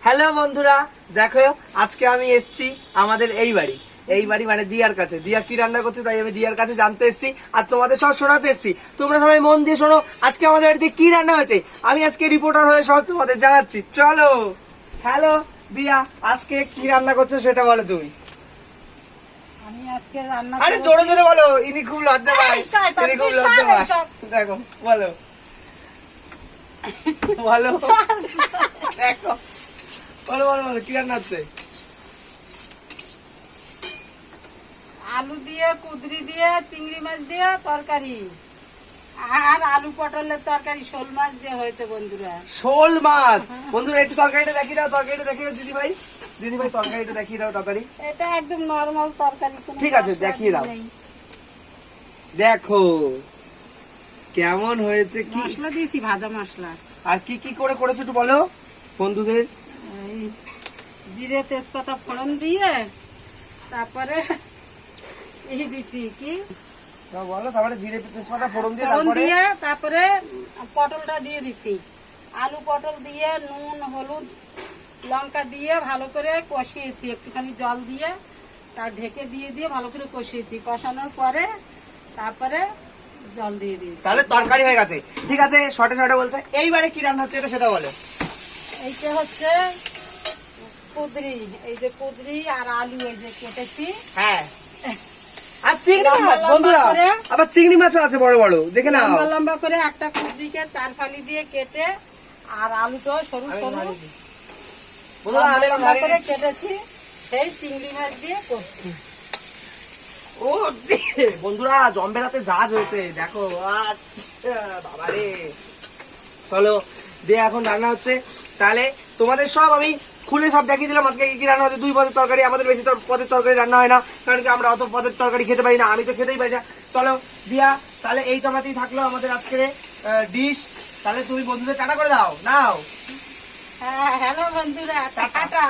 Hello বন্ধুরা, দেখো আজকে আমি এসেছি আমাদের এই বাড়ি মানে দিয়ার কাছে। দিয়া কি রান্না করছে তাই আমি দিয়ার কাছে জানতে এসেছি আর তোমাদের সব শোনাতে এসেছি। তোমরা সবাই মন দিয়ে শোনো আজকে আমাদের বাড়িতে কি রান্না হয়েছে। আমি আজকে রিপোর্টার হয়ে সব তোমাদের জানাচ্ছি। চলো। হ্যালো দিয়া, আজকে কি রান্না করছো সেটা বলো তুমি। আমি আজকে রান্না আরে জোরে জোরে বলো, ইনি খুব লজ্জা পায়। ইনি খুব লজ্জা পায়। দেখো বলো বলো দেখো বলো বলো বলো কি রান্না হচ্ছে। আলু দিয়ে, কুদরি দিয়ে, চিংড়ি মাছ দিয়ে তরকারি আর আলু পটলের তরকারি, শোল মাছ দিয়ে হয়েছে বন্ধুরা। শোল মাছ। বন্ধুরা একটু তরকারিটা দেখিয়ে দাও, তরকারিটা দেখিয়ে দাও দিদি ভাই তরকারিটা দেখিয়ে দাও তাড়াতাড়ি। এটা একদম নরমাল তরকারি, কোনো ঠিক আছে, মশলা দেখিয়ে দাও। নেই। দেখো কেমন হয়েছে। কি মশলা দিয়েছি, ভাজা মশলা। আর কি কি করে করেছো একটু বলো বন্ধুদের। এই জিরে তেজপাতা ফোড়ন দিয়ে তারপরে এই দিচ্ছি কি বলো, তারপরে জিরে তেজপাতা ফোড়ন দিয়ে ফোড়ন তারপরে দিয়ে তারপরে পটলটা দিয়ে দিচ্ছি। আলু পটল দিয়ে নুন হলুদ লঙ্কা দিয়ে ভালো করে কষিয়েছি, একটুখানি জল দিয়ে তার ঢেকে দিয়ে দিয়ে ভালো করে কষিয়েছি। কষানোর পরে তারপরে জল দিয়ে দিয়েছি। তাহলে তরকারি হয়ে গেছে। ঠিক আছে, শর্টে শর্টে বলছে। এইবারে কি রান্না হচ্ছে এটা সেটা বলো। এইটা হচ্ছে কুদরি, এই যে কুদরি আর আলু এই যে কেটেছি। হ্যাঁ, আর চিংড়ি লম্বা মাছ লম্বা বন্ধুরা, করে। আবার চিংড়ি মাছও আছে বড় বড়, দেখে নাও। লম্বা লম্বা করে একটা কুদরিকে 4 ফালি দিয়ে কেটে আর আলুটাও সরু সরু বন্ধুরা আমি লম্বা ভারী করে দিচ্ছি। কেটেছি, সেই চিংড়ি মাছ দিয়ে করছি। ও বন্ধুরা জম্বেরাতে জাহাজ হয়েছে দেখো। আচ্ছা বাবারে, চলো দিয়ে এখন রান্না হচ্ছে। তাহলে তোমাদের সব আমি খুলে সব দেখিয়ে দিলাম আজকে কি কি রান্না হচ্ছে। 2 পদের তরকারি, আমাদের বেশি পদের তরকারি রান্না হয় না, কারণ কি আমরা অত পদের তরকারি খেতে পারি না, আমি তো খেতেই পারি না। চলো দিয়া, তাহলে এই টমাতেই থাকলো আমাদের আজকের ডিশ। তাহলে তুমি বন্ধুদের টাটা করে দাও নাও। হ্যাঁ, হ্যালো বন্ধুরা, টাটা।